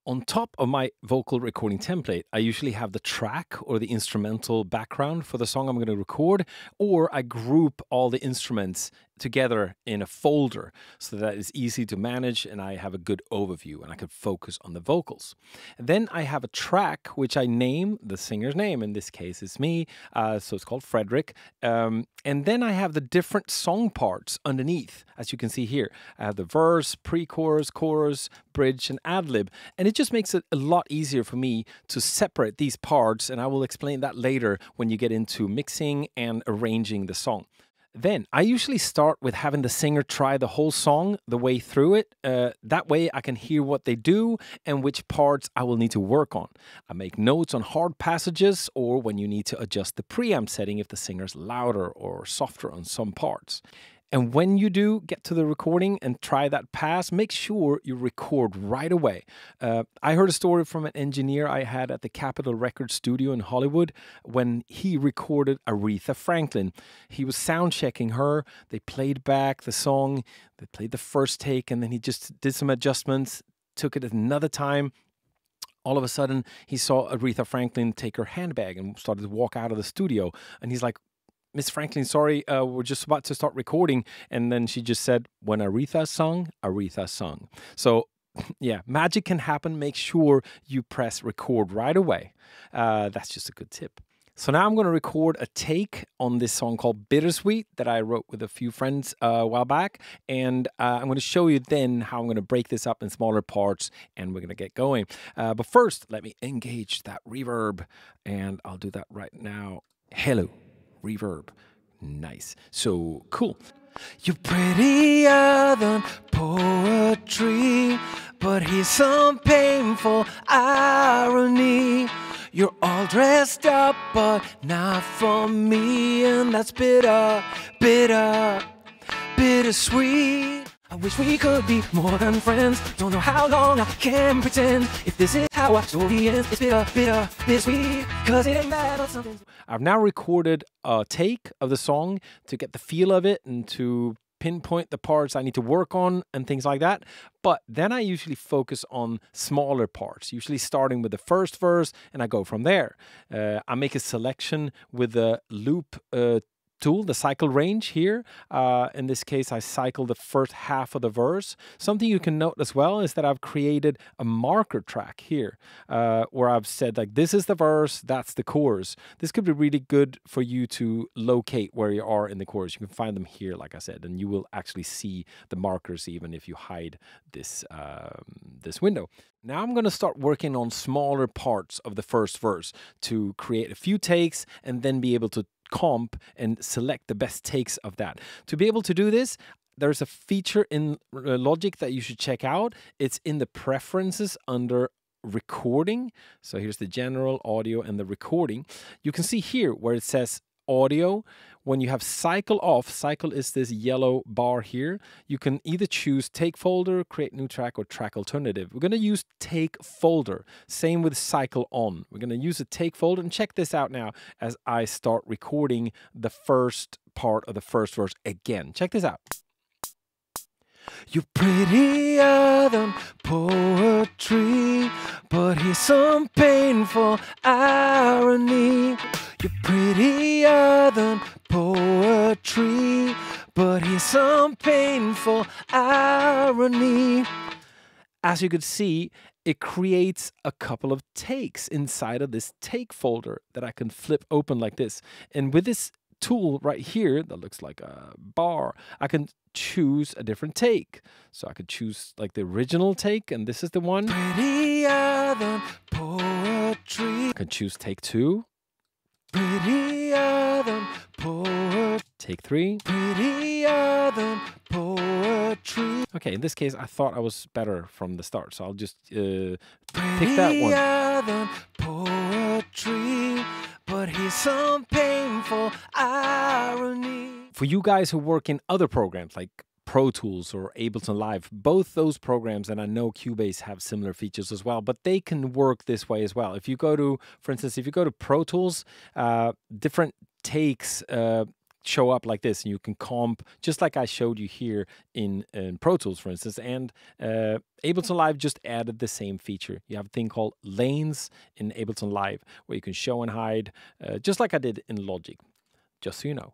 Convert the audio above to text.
On top of my vocal recording template, I usually have the track or the instrumental background for the song I'm going to record, or I group all the instruments together in a folder so that it's easy to manage and I have a good overview and I can focus on the vocals. And then I have a track which I name the singer's name. In this case, it's me, so it's called Fredrik. And then I have the different song parts underneath, as you can see here. I have the verse, pre-chorus, chorus, bridge, and ad-lib. And it just makes it a lot easier for me to separate these parts, and I will explain that later when you get into mixing and arranging the song. Then I usually start with having the singer try the whole song the way through it. That way I can hear what they do and which parts I will need to work on. I make notes on hard passages or when you need to adjust the preamp setting if the singer's louder or softer on some parts. And when you do get to the recording and try that pass, make sure you record right away. I heard a story from an engineer I had at the Capitol Record Studio in Hollywood when he recorded Aretha Franklin. He was sound checking her. They played back the song. They played the first take, and then he just did some adjustments, took it another time. All of a sudden, he saw Aretha Franklin take her handbag and started to walk out of the studio. And he's like, "Miss Franklin, sorry, we're just about to start recording." And then she just said, "When Aretha sung, Aretha sung." So yeah, magic can happen. Make sure you press record right away. That's just a good tip. So now I'm going to record a take on this song called Bittersweet that I wrote with a few friends a while back. And I'm going to show you then how I'm going to break this up in smaller parts and we're going to get going. But first, let me engage that reverb. And I'll do that right now. Hello. Reverb. Nice. So cool. You're prettier than poetry, but here's some painful irony. You're all dressed up, but not for me, and that's bitter, bitter, bittersweet. I wish we could be more than friends. Don't know how long I can pretend. If this is how our story ends, it's bitter, bitter, bittersweet. Cause it ain't bad or something. I've now recorded a take of the song to get the feel of it and to pinpoint the parts I need to work on and things like that. But then I usually focus on smaller parts, usually starting with the first verse, and I go from there. I make a selection with the loop tool, the cycle range here. In this case, I cycle the first half of the verse. Something you can note as well is that I've created a marker track here where I've said like, this is the verse, that's the chorus. This could be really good for you to locate where you are in the chorus. You can find them here, like I said, and you will actually see the markers even if you hide this, this window. Now I'm going to start working on smaller parts of the first verse to create a few takes and then be able to comp and select the best takes of that. To be able to do this, there's a feature in Logic that you should check out. It's in the preferences under recording. So here's the general audio and the recording. You can see here where it says audio. When you have cycle off, cycle is this yellow bar here. You can either choose take folder, create new track, or track alternative. We're going to use take folder. Same with cycle on. We're going to use a take folder, and check this out now as I start recording the first part of the first verse again. Check this out. You're prettier than poetry, but here's some painful irony. You're prettier than poetry, but here's some painful irony. As you can see, it creates a couple of takes inside of this take folder that I can flip open like this. And with this tool right here that looks like a bar, I can choose a different take. So I could choose like the original take, and this is the one. Prettier than poetry. I can choose take 2. Prettier than poetry. Take 3. Prettier than poetry. Okay, in this case, I thought I was better from the start, so I'll just pick that one. Prettier than poetry, but here's some painful irony. For you guys who work in other programs like Pro Tools or Ableton Live, both those programs, and I know Cubase have similar features as well, but they can work this way as well. If you go to, for instance, if you go to Pro Tools, different takes show up like this, and you can comp just like I showed you here in Pro Tools, for instance. And Ableton Live just added the same feature. You have a thing called lanes in Ableton Live where you can show and hide, just like I did in Logic, just so you know.